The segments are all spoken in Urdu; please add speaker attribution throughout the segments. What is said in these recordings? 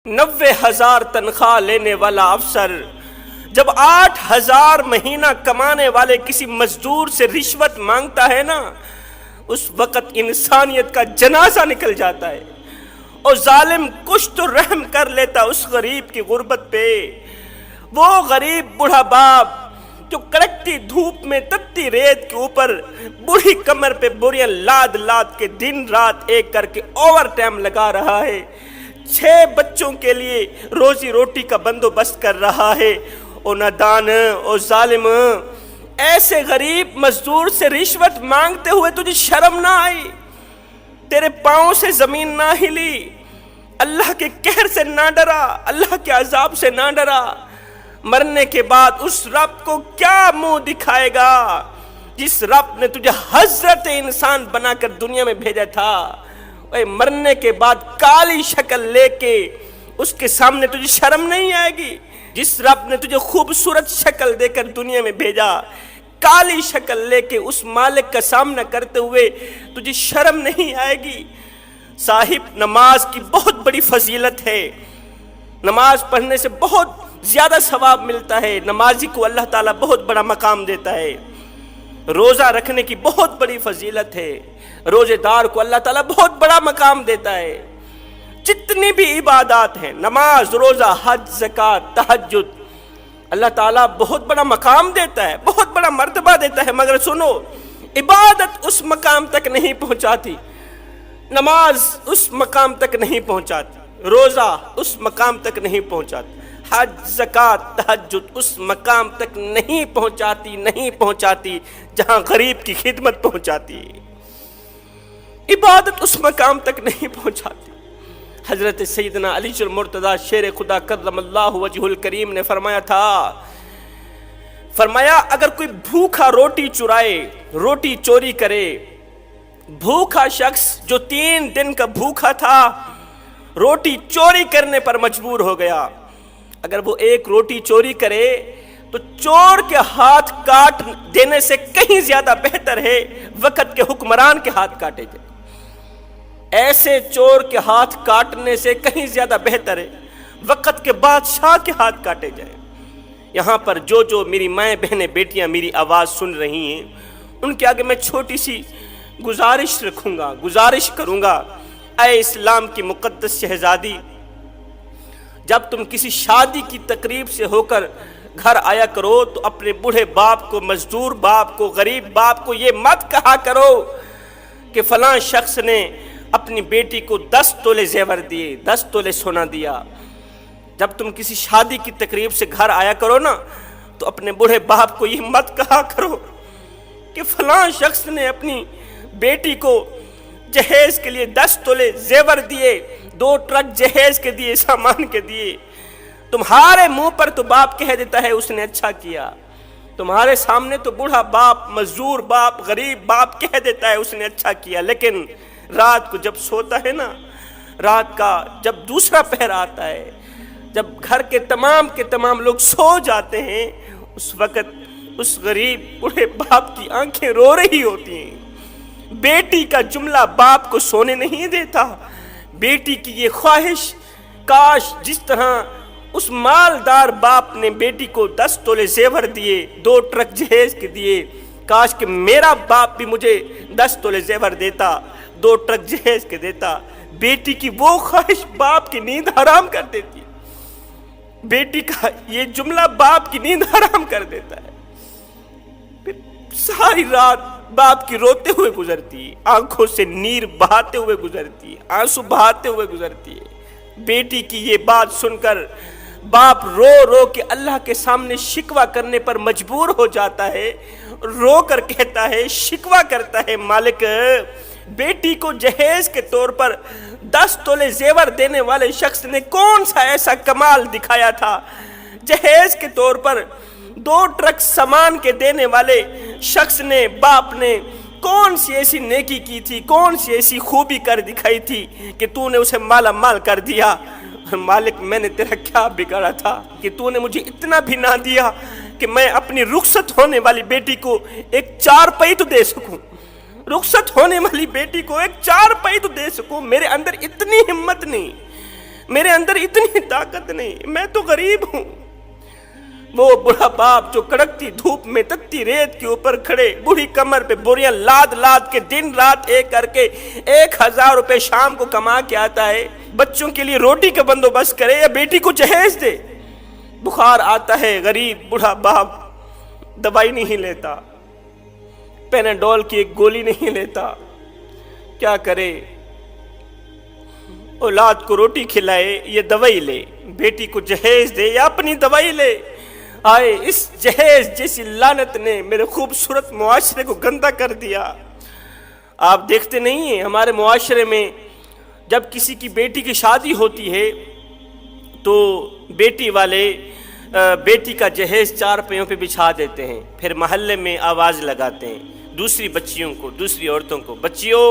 Speaker 1: 90,000 تنخواہ لینے والا افسر جب 8,000 مہینہ کمانے والے کسی مزدور سے رشوت مانگتا ہے نا، اس وقت انسانیت کا جنازہ نکل جاتا ہے، اور ظالم کچھ تو رحم کر لیتا اس غریب کی غربت پہ۔ وہ غریب بوڑھا باپ جو کڑکتی دھوپ میں تتی ریت کے اوپر بوڑھی کمر پہ بوریاں لاد لاد کے دن رات ایک کر کے اوور ٹائم لگا رہا ہے، 6 بچوں کے لیے روزی روٹی کا بندوبست کر رہا ہے، او نادان او ظالم، ایسے غریب مزدور سے رشوت مانگتے ہوئے تجھے شرم نہ آئی؟ تیرے پاؤں سے زمین نہ ہلی؟ اللہ کے قہر سے نہ ڈرا؟ اللہ کے عذاب سے نہ ڈرا؟ مرنے کے بعد اس رب کو کیا منہ دکھائے گا جس رب نے تجھے حضرت انسان بنا کر دنیا میں بھیجا تھا؟ اے مرنے کے بعد کالی شکل لے کے اس کے سامنے تجھے شرم نہیں آئے گی؟ جس رب نے تجھے خوبصورت شکل دے کر دنیا میں بھیجا، کالی شکل لے کے اس مالک کا سامنا کرتے ہوئے تجھے شرم نہیں آئے گی؟ صاحب، نماز کی بہت بڑی فضیلت ہے، نماز پڑھنے سے بہت زیادہ ثواب ملتا ہے، نمازی کو اللہ تعالیٰ بہت بڑا مقام دیتا ہے۔ روزہ رکھنے کی بہت بڑی فضیلت ہے، روزے دار کو اللہ تعالیٰ بہت بڑا مقام دیتا ہے۔ جتنی بھی عبادات ہیں، نماز، روزہ، حج، زکوٰۃ، تہجد، اللہ تعالیٰ بہت بڑا مقام دیتا ہے، بہت بڑا مرتبہ دیتا ہے، مگر سنو، عبادت اس مقام تک نہیں پہنچاتی، نماز اس مقام تک نہیں پہنچاتی، روزہ اس مقام تک نہیں پہنچاتی، حج، زکوٰۃ، تہجد اس مقام تک نہیں پہنچاتی جہاں غریب کی خدمت پہنچاتی ہے۔ عبادت اس مقام تک نہیں پہنچاتی۔ حضرت سیدنا علی المرتضیٰ شیر خدا کرم اللہ وجہ الکریم نے فرمایا تھا، فرمایا اگر کوئی بھوکا روٹی چرائے، روٹی چوری کرے، بھوکا شخص جو 3 دن کا بھوکا تھا روٹی چوری کرنے پر مجبور ہو گیا، اگر وہ ایک روٹی چوری کرے تو چور کے ہاتھ کاٹ دینے سے کہیں زیادہ بہتر ہے وقت کے حکمران کے ہاتھ کاٹے جائے۔ ایسے چور کے ہاتھ کاٹنے سے کہیں زیادہ بہتر ہے وقت کے بادشاہ کے ہاتھ کاٹے جائے۔ یہاں پر جو میری مائیں بہنیں بیٹیاں میری آواز سن رہی ہیں، ان کے آگے میں چھوٹی سی گزارش رکھوں گا، گزارش کروں گا، اے اسلام کی مقدس شہزادی، جب تم کسی شادی کی تقریب سے ہو کر گھر آیا کرو تو اپنے بوڑھے باپ کو، مزدور باپ کو، غریب باپ کو یہ مت کہا کرو کہ فلاں شخص نے اپنی بیٹی کو 10 تولے زیور دیے، 10 تولے سونا دیا۔ جب تم کسی شادی کی تقریب سے گھر آیا کرو نا تو اپنے بوڑھے باپ کو یہ مت کہا کرو کہ فلاں شخص نے اپنی بیٹی کو جہیز کے لیے 10 تولے زیور دیے، 2 ٹرک جہیز کے دیے، سامان کے دیے۔ تمہارے منہ پر تو باپ کہہ دیتا ہے اس نے اچھا کیا، تمہارے سامنے تو بوڑھا باپ، مزدور باپ، غریب باپ کہہ دیتا ہے اس نے اچھا کیا، لیکن رات کو جب سوتا ہے نا، رات کا جب دوسرا پہر آتا ہے، جب گھر کے تمام لوگ سو جاتے ہیں، اس وقت اس غریب بوڑھے باپ کی آنکھیں رو رہی ہوتی ہیں۔ بیٹی کا جملہ باپ کو سونے نہیں دیتا، بیٹی کی یہ خواہش، کاش جس طرح اس مالدار باپ نے بیٹی کو 10 تولے زیور دیے، 2 ٹرک جہیز کے دیے، کاش کہ میرا باپ بھی مجھے 10 تولے زیور دیتا، 2 ٹرک جہیز کے دیتا۔ بیٹی کی وہ خواہش باپ کی نیند حرام کر دیتی، بیٹی کا یہ جملہ باپ کی نیند حرام کر دیتا ہے۔ پھر ساری رات باپ کی روتے ہوئے گزرتی ہے، آنکھوں سے نیر بہاتے ہوئے گزرتی ہے، آنسو بہاتے ہوئے گزرتی ہے۔ بیٹی کی یہ بات سن کر باپ رو رو کے اللہ کے سامنے شکوہ کرنے پر مجبور ہو جاتا ہے، رو کر کہتا ہے، شکوہ کرتا ہے، مالک، بیٹی کو جہیز کے طور پر 10 تولے زیور دینے والے شخص نے کون سا ایسا کمال دکھایا تھا؟ جہیز کے طور پر 2 ٹرک سامان کے دینے والے شخص نے، باپ نے کون سی ایسی نیکی کی تھی، کون سی ایسی خوبی کر دکھائی تھی کہ تو نے اسے مالا مال کر دیا؟ مالک، میں نے تیرا کیا بگاڑا تھا کہ تو نے مجھے اتنا بھی نہ دیا کہ میں اپنی رخصت ہونے والی بیٹی کو ایک 4 پئی تو دے سکوں، رخصت ہونے والی بیٹی کو ایک 4 پئی تو دے سکوں؟ میرے اندر اتنی ہمت نہیں، میرے اندر اتنی طاقت نہیں، میں تو غریب ہوں۔ وہ بڑا باپ جو کڑکتی دھوپ میں تتی ریت کے اوپر کھڑے بوڑھی کمر پہ بوریاں لاد لاد کے دن رات ایک کر کے 1000 روپے شام کو کما کے آتا ہے، بچوں کے لیے روٹی کا بندوبست کرے یا بیٹی کو جہیز دے۔ بخار آتا ہے، غریب بڑھا باپ دوائی نہیں لیتا، پیناڈول کی ایک گولی نہیں لیتا، کیا کرے؟ اولاد کو روٹی کھلائے یا دوائی لے، بیٹی کو جہیز دے یا اپنی دوائی لے۔ آئے اس جہیز جیسی لعنت نے میرے خوبصورت معاشرے کو گندا کر دیا۔ آپ دیکھتے نہیں ہیں ہمارے معاشرے میں جب کسی کی بیٹی کی شادی ہوتی ہے تو بیٹی والے بیٹی کا جہیز 4 پہیوں پہ بچھا دیتے ہیں، پھر محلے میں آواز لگاتے ہیں دوسری بچیوں کو، دوسری عورتوں کو، بچیوں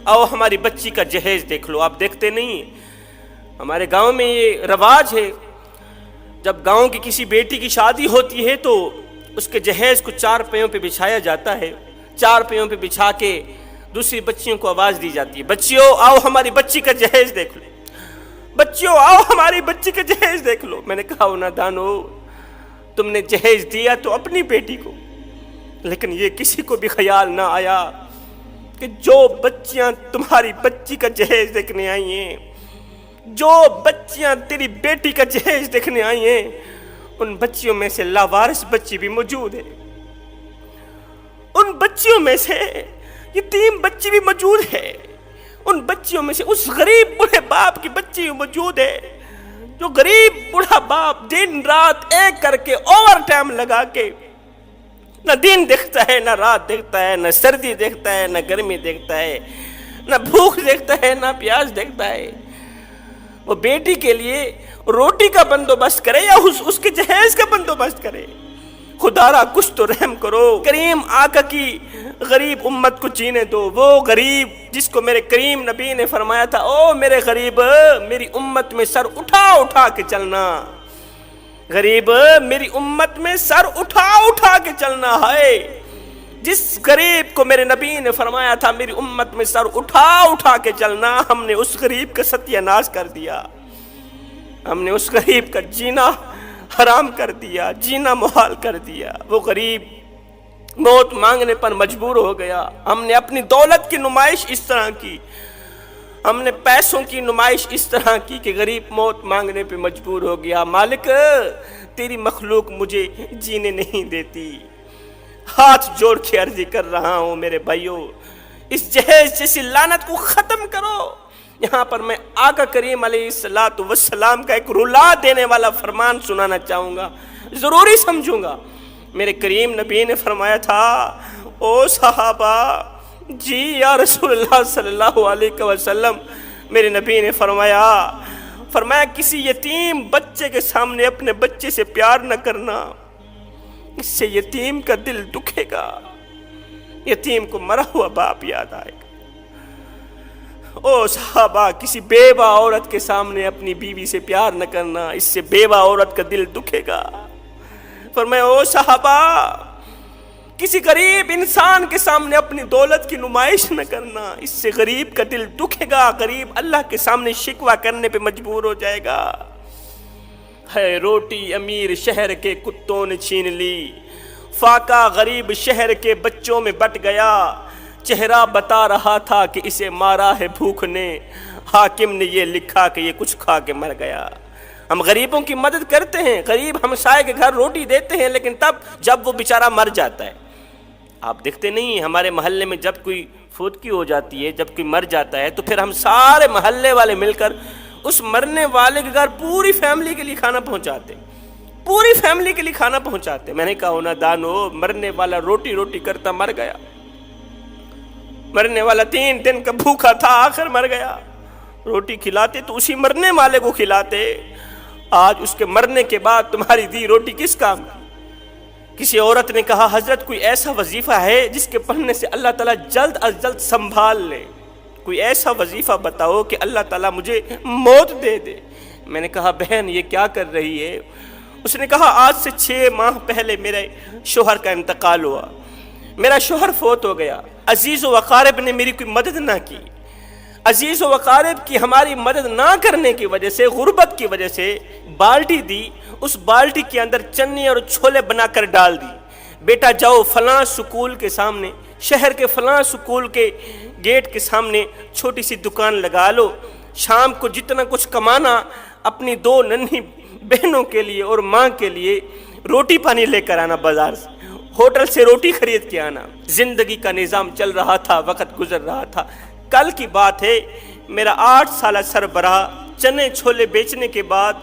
Speaker 1: آؤ ہماری بچی کا جہیز دیکھ لو۔ آپ دیکھتے نہیں ہیں ہمارے گاؤں میں یہ رواج ہے، جب گاؤں کی کسی بیٹی کی شادی ہوتی ہے تو اس کے جہیز کو 4 پہیوں پہ بچھایا جاتا ہے، 4 پہیوں پہ بچھا کے دوسری بچیوں کو آواز دی جاتی ہے، بچیوں آؤ ہماری بچی کا جہیز دیکھ لو، بچیوں آؤ ہماری بچی کا جہیز دیکھ لو۔ میں نے کہا نادانو، تم نے جہیز دیا تو اپنی بیٹی کو، لیکن یہ کسی کو بھی خیال نہ آیا کہ جو بچیاں تمہاری بچی کا جہیز دیکھنے آئی ہیں، جو بچیاں تیری بیٹی کا جہیز دیکھنے آئی ہیں، ان بچیوں میں سے لاوارث بچی بھی موجود ہے، ان بچیوں میں سے یتیم بچی بھی موجود ہے، ان بچیوں میں سے اس غریب بوڑھے باپ کی بچی بھی موجود ہے، جو غریب بوڑھا باپ دن رات ایک کر کے اوور ٹائم لگا کے نہ دن دیکھتا ہے، نہ رات دیکھتا ہے، نہ سردی دیکھتا ہے، نہ گرمی دیکھتا ہے، نہ بھوک دیکھتا ہے، نہ پیاس دیکھتا ہے، وہ بیٹی کے لیے روٹی کا بندوبست کرے یا اس کے جہیز کا بندوبست کرے۔ خدا را کچھ تو رحم کرو، کریم آقا کی غریب امت کو جینے دو۔ وہ غریب جس کو میرے کریم نبی نے فرمایا تھا، او میرے غریب میری امت میں سر اٹھا اٹھا کے چلنا، غریب میری امت میں سر اٹھا اٹھا کے چلنا ہے۔ جس غریب کو میرے نبی نے فرمایا تھا میری امت میں سر اٹھا اٹھا کے چلنا، ہم نے اس غریب کا ستیہ ناش کر دیا، ہم نے اس غریب کا جینا حرام کر دیا، جینا محال کر دیا۔ وہ غریب موت مانگنے پر مجبور ہو گیا۔ ہم نے اپنی دولت کی نمائش اس طرح کی، ہم نے پیسوں کی نمائش اس طرح کی کہ غریب موت مانگنے پہ مجبور ہو گیا۔ مالک تیری مخلوق مجھے جینے نہیں دیتی، ہاتھ جوڑ کے عرضی کر رہا ہوں میرے بھائیوں، اس جہیز جیسی لعنت کو ختم کرو۔ یہاں پر میں آقا کریم علیہ السلام کا ایک رلا دینے والا فرمان سنانا چاہوں گا، ضروری سمجھوں گا۔ میرے کریم نبی نے فرمایا تھا، او صحابہ جی یا رسول اللہ صلی اللہ علیہ وسلم، میرے نبی نے فرمایا کسی یتیم بچے کے سامنے اپنے بچے سے پیار نہ کرنا، اس سے یتیم کا دل دکھے گا، یتیم کو مرا ہوا باپ یاد آئے گا۔ او صحابہ کسی بیوہ عورت کے سامنے اپنی بیوی سے پیار نہ کرنا، اس سے بیوہ عورت کا دل دکھے گا۔ فرمایا او صحابہ کسی غریب انسان کے سامنے اپنی دولت کی نمائش نہ کرنا، اس سے غریب کا دل دکھے گا، غریب اللہ کے سامنے شکوہ کرنے پہ مجبور ہو جائے گا۔ ہے روٹی امیر شہر کے کتوں نے چھین لی، فاقہ غریب شہر کے بچوں میں بٹ گیا، چہرہ بتا رہا تھا کہ اسے مارا ہے بھوک نے، حاکم نے یہ لکھا کہ یہ کچھ کھا کے مر گیا۔ ہم غریبوں کی مدد کرتے ہیں، غریب ہمسائے کے گھر روٹی دیتے ہیں، لیکن تب جب وہ بیچارہ مر جاتا ہے۔ آپ دیکھتے نہیں ہمارے محلے میں جب کوئی فوتگی ہو جاتی ہے، جب کوئی مر جاتا ہے تو پھر ہم سارے محلے والے مل کر اس مرنے والے کے گھر پوری فیملی کے لیے کھانا پہنچاتے، پوری فیملی کے لیے کھانا پہنچاتے۔ میں نے کہا نا دانو، مرنے والا روٹی روٹی کرتا مر گیا، مرنے والا 3 دن کا بھوکا تھا، آخر مر گیا۔ روٹی کھلاتے تو اسی مرنے والے کو کھلاتے، آج اس کے مرنے کے بعد تمہاری دی روٹی کس کام کی؟ کسی عورت نے کہا حضرت کوئی ایسا وظیفہ ہے جس کے پڑھنے سے اللہ تعالیٰ جلد از جلد سنبھال لے، کوئی ایسا وظیفہ بتاؤ کہ اللہ تعالیٰ مجھے موت دے دے۔ میں نے کہا بہن یہ کیا کر رہی ہے؟ اس نے کہا آج سے 6 ماہ پہلے میرے شوہر کا انتقال ہوا، میرا شوہر فوت ہو گیا، عزیز و اقارب نے میری کوئی مدد نہ کی، عزیز و اقارب کی ہماری مدد نہ کرنے کی وجہ سے، غربت کی وجہ سے بالٹی دی، اس بالٹی کے اندر چنی اور چھولے بنا کر ڈال دی، بیٹا جاؤ فلاں سکول کے سامنے، شہر کے فلاں سکول کے گیٹ کے سامنے چھوٹی سی دکان لگا لو، شام کو جتنا کچھ کمانا اپنی 2 ننھی بہنوں کے لیے اور ماں کے لیے روٹی پانی لے کر آنا، بازار سے ہوٹل سے روٹی خرید کے آنا۔ زندگی کا نظام چل رہا تھا، وقت گزر رہا تھا۔ کل کی بات ہے، میرا 8 سالہ سربراہ چنے چھولے بیچنے کے بعد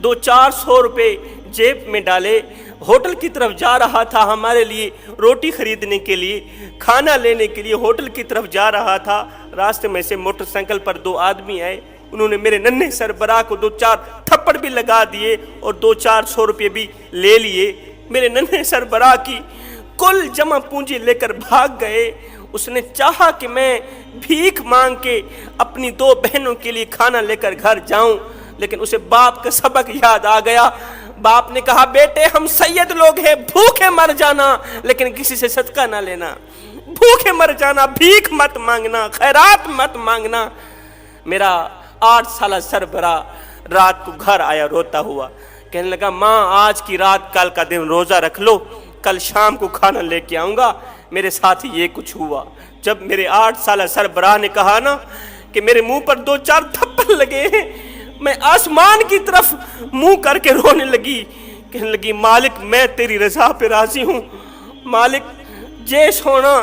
Speaker 1: 200-400 روپے جیب میں ڈالے ہوٹل کی طرف جا رہا تھا، ہمارے لیے روٹی خریدنے کے لیے، کھانا لینے کے لیے ہوٹل کی طرف جا رہا تھا۔ راستے میں سے موٹر سائیکل پر 2 آدمی آئے، انہوں نے میرے ننھے سربراہ کو 2-4 تھپڑ بھی لگا دیے اور 200-400 روپے بھی لے لیے۔ میرے ننھے سربراہ کی کل جمع پونجی لے کر بھاگ گئے۔ اس نے چاہا کہ میں بھیک مانگ کے اپنی 2 بہنوں کے لیے کھانا لے کر گھر جاؤں، لیکن اسے باپ کا سبق یاد آ گیا۔ باپ نے کہا بیٹے ہم سید لوگ ہیں، بھوکے مر جانا لیکن کسی سے صدقہ نہ لینا، بھوکے مر جانا، بھیک مت مانگنا، خیرات مت مانگنا۔ میرا 8 سالہ سربراہ رات کو گھر آیا روتا ہوا، کہنے لگا ماں آج کی رات کل کا دن روزہ رکھ لو، کل شام کو کھانا لے کے آؤں گا۔ میرے ساتھ یہ کچھ ہوا۔ جب میرے 8 سالہ سربراہ نے کہا نا کہ میرے منہ پر 2-4 تھپڑ لگے ہیں، میں آسمان کی طرف منہ کر کے رونے لگی، کہنے لگی مالک میں تیری رضا پہ راضی ہوں، مالک جے سونا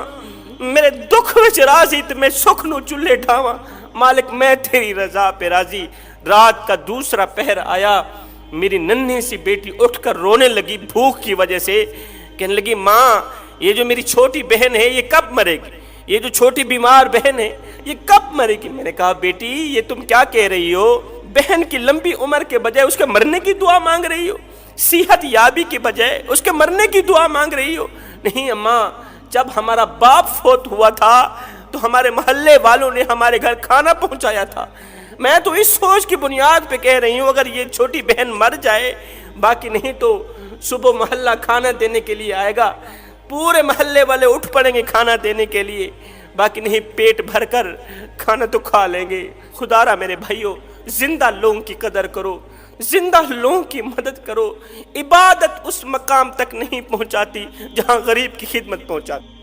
Speaker 1: میرے دکھ وچ راضی تے میں سکھ نو چولہے ڈھاواں، مالک میں تیری رضا پہ راضی۔ رات کا دوسرا پہر آیا، میری ننھی سی بیٹی اٹھ کر رونے لگی بھوک کی وجہ سے، کہنے لگی ماں یہ جو میری چھوٹی بہن ہے یہ کب مرے گی، یہ جو چھوٹی بیمار بہن ہے یہ کب مرے گی۔ میں نے کہا بیٹی یہ تم کیا کہہ رہی ہو، بہن کی لمبی عمر کے بجائے اس کے مرنے کی دعا مانگ رہی ہو، صحت یابی کی بجائے اس کے مرنے کی دعا مانگ رہی ہو۔ نہیں اماں، جب ہمارا باپ فوت ہوا تھا تو ہمارے محلے والوں نے ہمارے گھر کھانا پہنچایا تھا، میں تو اس سوچ کی بنیاد پہ کہہ رہی ہوں اگر یہ چھوٹی بہن مر جائے، باقی نہیں تو صبح محلہ کھانا دینے کے لیے آئے گا، پورے محلے والے اٹھ پڑیں گے کھانا دینے کے لیے، باقی نہیں پیٹ بھر کر کھانا تو کھا لیں گے۔ خدا را میرے بھائیو، زندہ لوگوں کی قدر کرو، زندہ لوگوں کی مدد کرو۔ عبادت اس مقام تک نہیں پہنچاتی جہاں غریب کی خدمت پہنچاتی۔